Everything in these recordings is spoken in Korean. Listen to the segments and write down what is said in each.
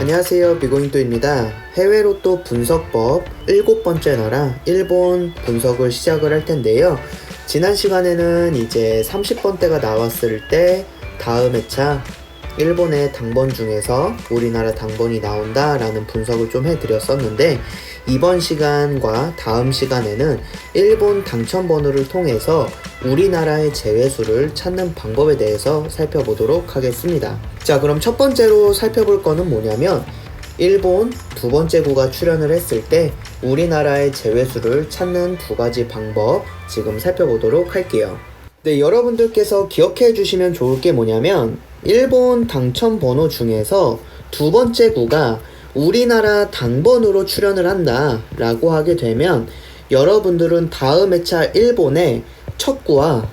안녕하세요, 비고잉또입니다. 해외로또 분석법 7번째 나라 일본 분석을 시작을 할 텐데요. 지난 시간에는 이제 30번대가 나왔을 때 다음 회차 일본의 당번 중에서 우리나라 당번이 나온다 라는 분석을 좀 해드렸었는데, 이번 시간과 다음 시간에는 일본 당첨번호를 통해서 우리나라의 제외수를 찾는 방법에 대해서 살펴보도록 하겠습니다. 자, 그럼 첫 번째로 살펴볼 거는 뭐냐면, 일본 두 번째 구가 출연을 했을 때 우리나라의 제외수를 찾는 두 가지 방법 지금 살펴보도록 할게요. 네, 여러분들께서 기억해 주시면 좋을 게 뭐냐면, 일본 당첨번호 중에서 두 번째 구가 우리나라 당번으로 출연을 한다 라고 하게 되면, 여러분들은 다음 회차 일본의 첫 구와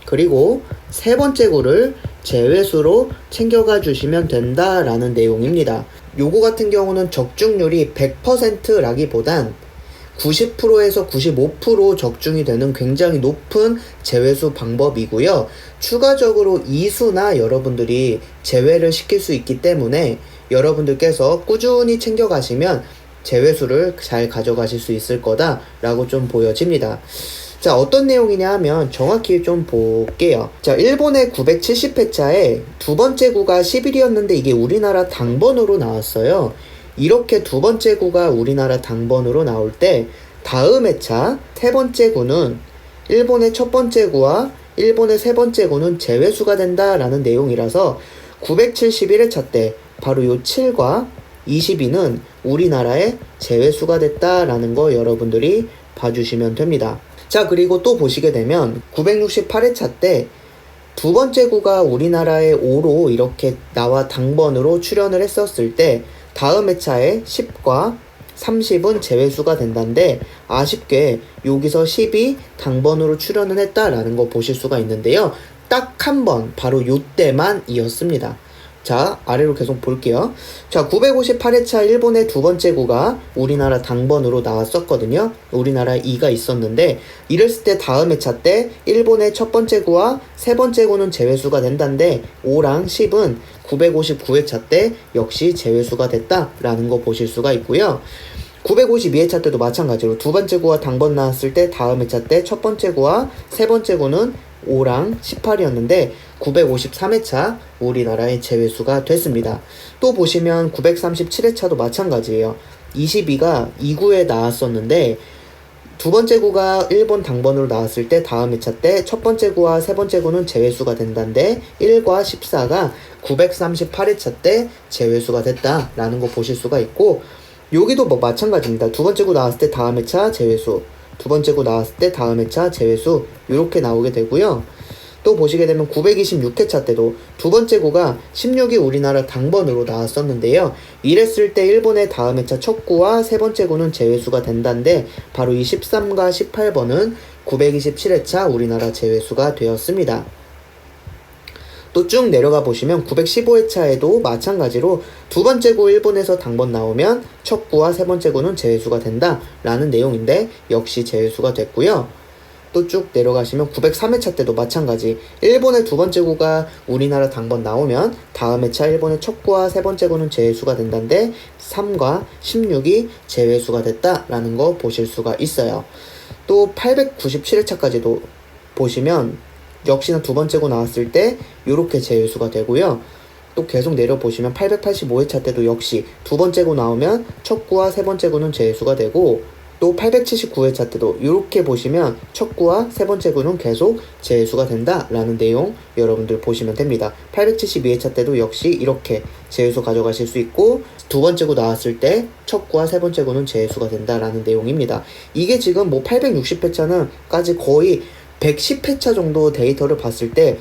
그리고 세 번째 구를 제외수로 챙겨가 주시면 된다 라는 내용입니다. 요거 같은 경우는 적중률이 100%라기보단 90%에서 95% 적중이 되는 굉장히 높은 제외수 방법이고요. 추가적으로 이수나 여러분들이 제외를 시킬 수 있기 때문에 여러분들께서 꾸준히 챙겨가시면 제외수를 잘 가져가실 수 있을 거다 라고 좀 보여집니다. 자, 어떤 내용이냐 하면 정확히 좀 볼게요. 자, 일본의 970회차에 두 번째 구가 11이었는데 이게 우리나라 당번으로 나왔어요. 이렇게 두 번째 구가 우리나라 당번으로 나올 때 다음 회차 세 번째 구는 일본의 첫 번째 구와 일본의 세 번째 구는 제외수가 된다 라는 내용이라서 971회차 때 바로 요 7과 22는 우리나라의 제외수가 됐다 라는 거 여러분들이 봐주시면 됩니다. 자, 그리고 또 보시게 되면 968회차 때 두 번째 구가 우리나라의 5로 이렇게 나와 당번으로 출연을 했었을 때 다음 회차에 10과 30은 제외수가 된다는데, 아쉽게 여기서 10이 당번으로 출연을 했다라는 거 보실 수가 있는데요. 딱 한 번, 바로 요때만 이었습니다. 자, 아래로 계속 볼게요. 자, 958회차 일본의 두 번째 구가 우리나라 당번으로 나왔었거든요. 우리나라 2가 있었는데, 이랬을 때 다음 회차 때 일본의 첫 번째 구와 세 번째 구는 제외수가 된다는데 5랑 10은 959회차 때 역시 제외수가 됐다라는 거 보실 수가 있고요. 952회차 때도 마찬가지로 두 번째 구와 당번 나왔을 때 다음 회차 때 첫 번째 구와 세 번째 구는 5랑 18이었는데 953회차 우리나라의 제외수가 됐습니다. 또 보시면 937회차도 마찬가지예요. 22가 2구에 나왔었는데 두 번째 구가 일본 당번으로 나왔을 때 다음 회차 때 첫 번째 구와 세 번째 구는 제외수가 된다는데 1과 14가 938회차 때 제외수가 됐다라는 거 보실 수가 있고, 여기도 뭐 마찬가지입니다. 두 번째 구 나왔을 때 다음 회차 제외수, 두 번째 구 나왔을 때 다음 회차 제외수 이렇게 나오게 되고요. 또 보시게 되면 926회차 때도 두 번째 구가 16이 우리나라 당번으로 나왔었는데요. 이랬을 때 일본의 다음 회차 첫 구와 세 번째 구는 제외수가 된다는데 바로 이 13과 18번은 927회차 우리나라 제외수가 되었습니다. 또 쭉 내려가 보시면 915회차에도 마찬가지로 두 번째 구 일본에서 당번 나오면 첫 구와 세 번째 구는 제외수가 된다 라는 내용인데 역시 제외수가 됐고요. 또 쭉 내려가시면 903회차 때도 마찬가지, 일본의 두 번째 구가 우리나라 당번 나오면 다음 회차 일본의 첫 구와 세 번째 구는 제외수가 된다는데 3과 16이 제외수가 됐다라는 거 보실 수가 있어요. 또 897회차까지도 보시면 역시나 두 번째 구 나왔을 때 이렇게 제외수가 되고요. 또 계속 내려보시면 885회차 때도 역시 두 번째 구 나오면 첫 구와 세 번째 구는 제외수가 되고, 또 879회차 때도 이렇게 보시면 첫 구와 세 번째 구는 계속 제외수가 된다라는 내용 여러분들 보시면 됩니다. 872회차 때도 역시 이렇게 제외수 가져가실 수 있고, 두 번째 구 나왔을 때 첫 구와 세 번째 구는 제외수가 된다라는 내용입니다. 이게 지금 뭐 860회차는까지 거의 110회차 정도 데이터를 봤을 때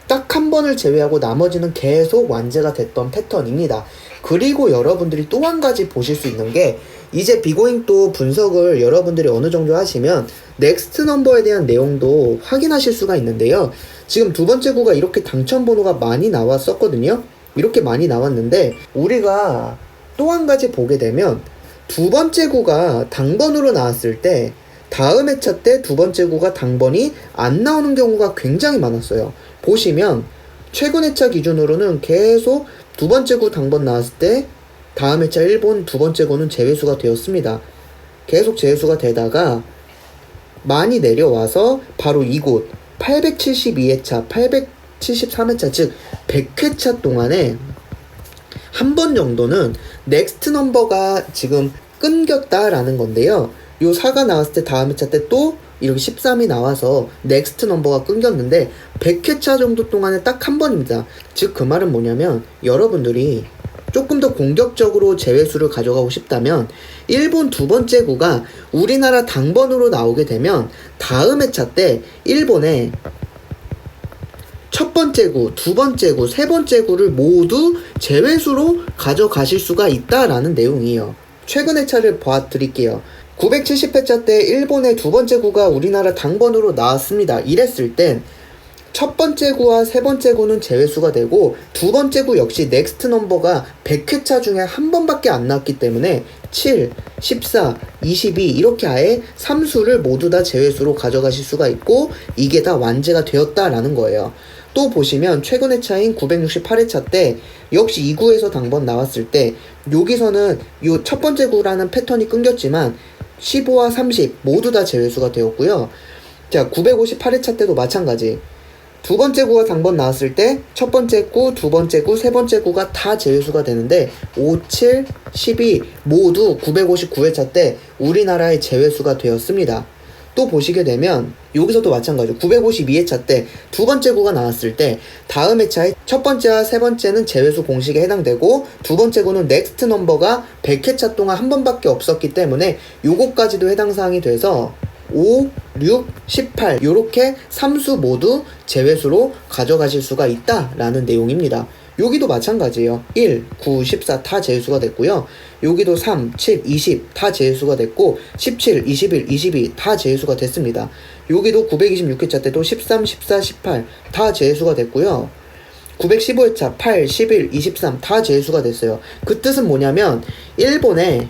딱 한 번을 제외하고 나머지는 계속 완제가 됐던 패턴입니다. 그리고 여러분들이 또 한 가지 보실 수 있는 게, 이제 비고잉또 분석을 여러분들이 어느 정도 하시면 넥스트 넘버에 대한 내용도 확인하실 수가 있는데요. 지금 두 번째 구가 이렇게 당첨 번호가 많이 나왔었거든요. 이렇게 많이 나왔는데 우리가 또 한 가지 보게 되면 두 번째 구가 당번으로 나왔을 때 다음 회차 때 두 번째 구가 당번이 안 나오는 경우가 굉장히 많았어요. 보시면 최근 회차 기준으로는 계속 두 번째 구 당번 나왔을 때 다음 회차 1본 두 번째 구는 제외수가 되었습니다. 계속 제외수가 되다가 많이 내려와서 바로 이곳 872회차, 873회차 즉 100회차 동안에 한 번 정도는 넥스트 넘버가 지금 끊겼다라는 건데요. 요 4가 나왔을 때 다음 회차 때 또 이렇게 13이 나와서 넥스트 넘버가 끊겼는데 100회차 정도 동안에 딱 한 번입니다. 즉 그 말은 뭐냐면 여러분들이 조금 더 공격적으로 제외수를 가져가고 싶다면 일본 두 번째 구가 우리나라 당번으로 나오게 되면 다음 회차 때 일본에 첫 번째 구, 두 번째 구, 세 번째 구를 모두 제외수로 가져가실 수가 있다라는 내용이에요. 최근 회차를 봐드릴게요. 970회차 때 일본의 두 번째 구가 우리나라 당번으로 나왔습니다. 이랬을 땐 첫 번째 구와 세 번째 구는 제외수가 되고 두 번째 구 역시 넥스트 넘버가 100회차 중에 한 번밖에 안 나왔기 때문에 7, 14, 22 이렇게 아예 3수를 모두 다 제외수로 가져가실 수가 있고 이게 다 완제가 되었다라는 거예요. 또 보시면 최근 회차인 968회차 때 역시 2구에서 당번 나왔을 때 여기서는 요 첫 번째 구라는 패턴이 끊겼지만 15와 30 모두 다 제외수가 되었고요. 자, 958회차 때도 마찬가지. 두 번째 구가 당번 나왔을 때 첫 번째 구, 두 번째 구, 세 번째 구가 다 제외수가 되는데 5, 7, 12 모두 959회차 때 우리나라의 제외수가 되었습니다. 또 보시게 되면 여기서도 마찬가지로 952회차 때 두 번째 구가 나왔을 때 다음 회차의 첫 번째와 세 번째는 제외수 공식에 해당되고 두 번째 구는 넥스트 넘버가 100회차 동안 한 번밖에 없었기 때문에 요거까지도 해당 사항이 돼서 5, 6, 18 요렇게 3수 모두 제외수로 가져가실 수가 있다라는 내용입니다. 여기도 마찬가지예요. 1, 9, 14 다 제외수가 됐고요. 여기도 3, 7, 20 다 제외수가 됐고 17, 21, 22 다 제외수가 됐습니다. 여기도 926회차 때도 13, 14, 18 다 제외수가 됐고요. 915회차 8, 11, 23 다 제외수가 됐어요. 그 뜻은 뭐냐면 일본에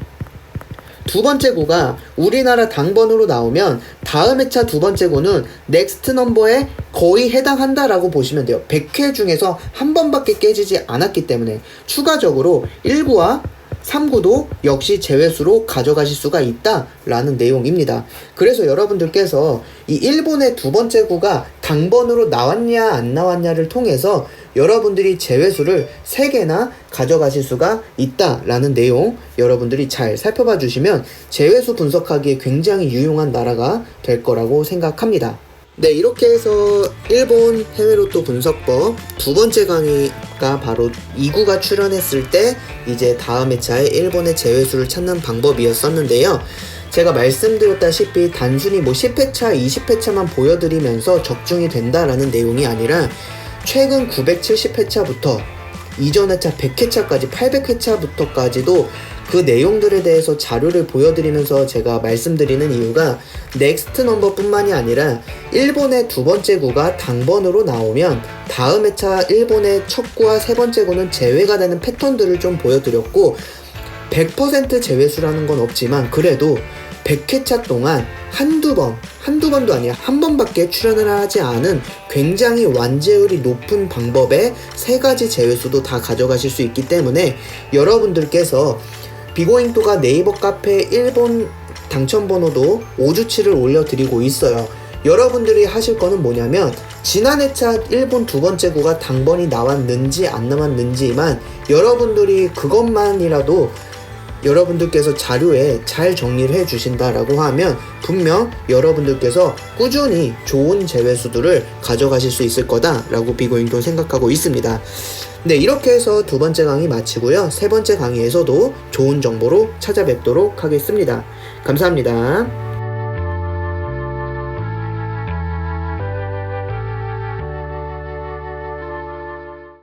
두 번째 구가 우리나라 당번으로 나오면 다음 회차 두 번째 구는 넥스트 넘버에 거의 해당한다라고 보시면 돼요. 100회 중에서 한 번밖에 깨지지 않았기 때문에 추가적으로 1구와 3구도 역시 제외수로 가져가실 수가 있다라는 내용입니다. 그래서 여러분들께서 이 일본의 두 번째 구가 당번으로 나왔냐 안 나왔냐를 통해서 여러분들이 제외수를 3개나 가져가실 수가 있다라는 내용 여러분들이 잘 살펴봐 주시면 제외수 분석하기에 굉장히 유용한 나라가 될 거라고 생각합니다. 네, 이렇게 해서 일본 해외로또 분석법 두 번째 강의가 바로 2구가 출연했을 때 이제 다음 회차에 일본의 제외수를 찾는 방법이었었는데요. 제가 말씀드렸다시피 단순히 뭐 10회차, 20회차만 보여드리면서 적중이 된다라는 내용이 아니라 최근 970회차부터 이전 회차 100회차까지 800회차부터까지도 그 내용들에 대해서 자료를 보여드리면서 제가 말씀드리는 이유가 넥스트 넘버 뿐만이 아니라 일본의 두 번째 구가 당번으로 나오면 다음 회차 일본의 첫 구와 세 번째 구는 제외가 되는 패턴들을 좀 보여드렸고 100% 제외수라는 건 없지만 그래도 100회차 동안 한두 번도 아니야 한 번밖에 출연을 하지 않은 굉장히 완제율이 높은 방법의 3가지 제외수도 다 가져가실 수 있기 때문에 여러분들께서 비고잉토가 네이버 카페 일본 당첨번호도 5주치를 올려드리고 있어요. 여러분들이 하실 거는 뭐냐면 지난 회차 일본 두 번째 구가 당번이 나왔는지 안 나왔는지만 여러분들이 그것만이라도 여러분들께서 자료에 잘 정리를 해 주신다라고 하면 분명 여러분들께서 꾸준히 좋은 제외수들을 가져가실 수 있을 거다라고 비고잉토는 생각하고 있습니다. 네, 이렇게 해서 두 번째 강의 마치고요. 세 번째 강의에서도 좋은 정보로 찾아뵙도록 하겠습니다. 감사합니다.